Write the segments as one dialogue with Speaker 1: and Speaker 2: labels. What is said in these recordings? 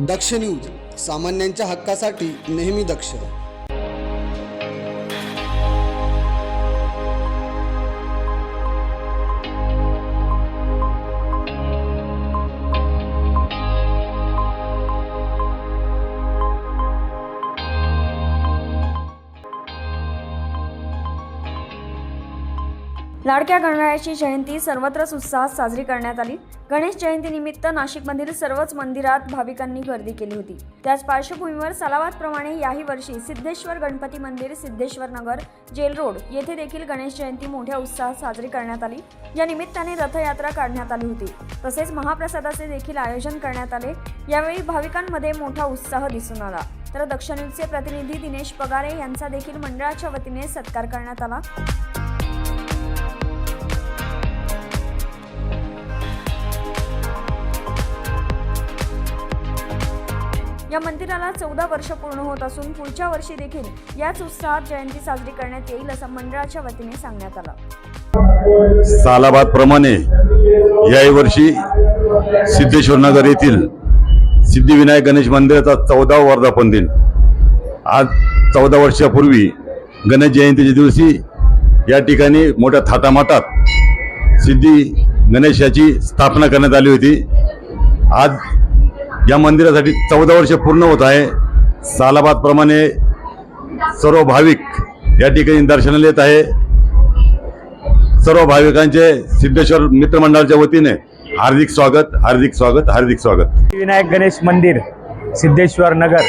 Speaker 1: दक्ष news, सामान्यांच्या हक्कासाठी नेहमी दक्ष.
Speaker 2: लाडक्या गणरायाची जयंती सर्वत्र उत्साहात साजरी करण्यात आली. गणेश जयंतीनिमित्त नाशिकमधील सर्वच मंदिरात भाविकांनी गर्दी केली होती. त्याच पार्श्वभूमीवर सालाबादप्रमाणे याही वर्षी सिद्धेश्वर गणपती मंदिर, सिद्धेश्वर नगर, जेल रोड येथे देखील गणेश जयंती मोठ्या उत्साहात साजरी करण्यात आली. या निमित्ताने रथयात्रा काढण्यात आली होती. तसेच महाप्रसादाचे देखील आयोजन करण्यात आले. यावेळी भाविकांमध्ये मोठा उत्साह दिसून आला. तर दक्ष न्यूजचे प्रतिनिधी दिनेश पगारे यांचा देखील मंडळाच्या वतीने सत्कार करण्यात आला. या मंदिराला 14 वर्ष पूर्ण होत असून पुढच्या वर्षी देखील याच उत्साहात जयंती साजरी करण्यात येईल असं मंडळाच्या वतीने सांगण्यात आलं.
Speaker 3: सालाबाद प्रमाणे याही वर्षी सिद्धेश्वर नगर येथील सिद्धिविनायक गणेश मंदिराचा 14वा वर्धापन दिन. आज 14 वर्षापूर्वी गणेश जयंतीच्या दिवशी या ठिकाणी मोठ्या थाटामाटात सिद्धी गणेशाची स्थापना करण्यात आली होती. आज या मंदिरासाठी 14 वर्ष पूर्ण होत आहे. सालाबाद प्रमाणे सर्व भाविक या ठिकाणी दर्शनाला येत आहे. सर्व भाविकांचे सिद्धेश्वर मित्रमंडळाच्या वतीने हार्दिक स्वागत, हार्दिक स्वागत, हार्दिक स्वागत.
Speaker 4: विनायक गणेश मंदिर, सिद्धेश्वर नगर.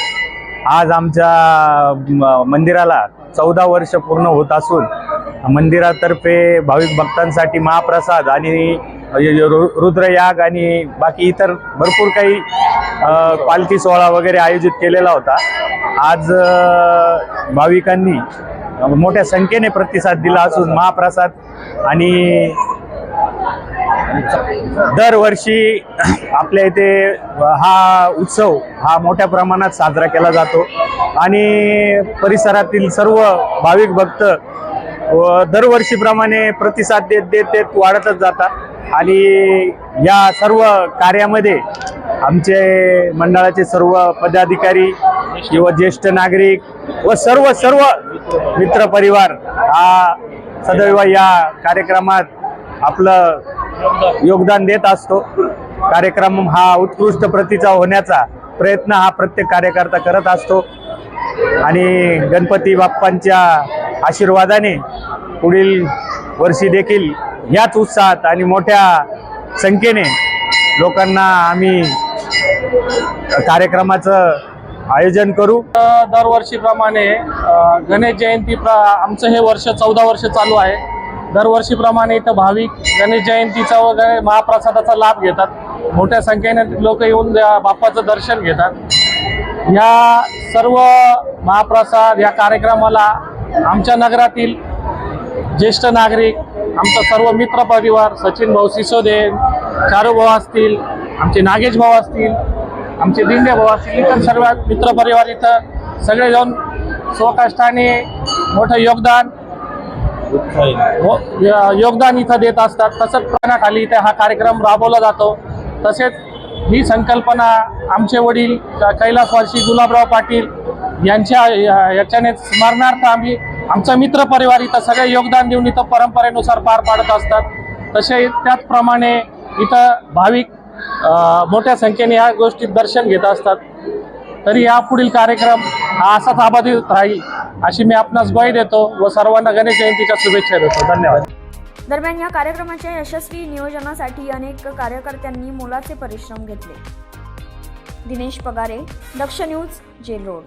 Speaker 4: आज आमच्या मंदिराला 14 वर्ष पूर्ण होत असून मंदिरातर्फे भाविक भक्तांसाठी महाप्रसाद आणि रुद्रयाग आणि बाकी इतर भरपूर काही पालखी सोहळा वगैरे आयोजित केलेला होता. आज भाविकांनी मोठ्या संख्येने प्रतिसाद दिला असून महाप्रसाद आणि दरवर्षी आपल्या इथे हा उत्सव हा मोठ्या प्रमाणात साजरा केला जातो आणि परिसरातील सर्व भाविक भक्त दरवर्षीप्रमाणे प्रतिसाद देत वाढतच जातात आणि या सर्व कार्यामध्ये आमचे मंडळाचे सर्व पदाधिकारी किंवा ज्येष्ठ नागरिक व सर्व मित्रपरिवार हा सदैव या कार्यक्रमात आपलं योगदान देत असतो. कार्यक्रम हा उत्कृष्ट प्रतीचा होण्याचा प्रयत्न हा प्रत्येक कार्यकर्ता करत असतो आणि गणपती बाप्पांच्या आशीर्वादाने पुढील वर्षी देखील याच उत्साहात आणि मोठ्या संख्येने लोकांना आम्ही कार्यक्रमाचं आयोजन करू.
Speaker 5: दरवर्षीप्रमाणे गणेश जयंती आमचं हे वर्ष 14 वर्ष चालू आहे. दरवर्षीप्रमाणे इथं भाविक गणेश जयंतीचा व महाप्रसादाचा लाभ घेतात. मोठ्या संख्येने लोक येऊन बाप्पाचं दर्शन घेतात. या सर्व महाप्रसाद या कार्यक्रमाला आमच्या नगरातील ज्येष्ठ नागरिक, आमचा सर्व मित्र परिवार, सचिन भाऊ सिसोदे, चारू भाऊ असतील, आमचे नागेश भाऊ असतील, आमचे दिंडे भाऊ असतील, इतर सर्व मित्र परिवार इथं सगळे जाऊन स्वकष्टाने मोठं योगदान इथं देत असतात. तसंच प्राणाखाली इथे हा कार्यक्रम राबवला जातो. तसेच ही संकल्पना आमचे वडील कैलासवासी गुलाबराव पाटील यांच्या याच्याने स्मरणार्थ आम्ही आमचा मित्र परिवार इथं सगळे योगदान देऊन इथं परंपरेनुसार पार पाडत असतात. तसे त्याचप्रमाणे इथं भाविक मोठ्या संख्येने या गोष्टीत दर्शन घेत असतात. तरी यापुढील कार्यक्रम हा असाच अबाधित राहील अशी मी आपणास ग्वाही देतो व सर्वांना गणेश जयंतीच्या शुभेच्छा देतो. धन्यवाद.
Speaker 2: दरम्यान या कार्यक्रमाच्या यशस्वी नियोजनासाठी अनेक कार्यकर्त्यांनी मोलाचे परिश्रम घेतले. दिनेश पगारे, दक्ष न्यूज, जेल रोड.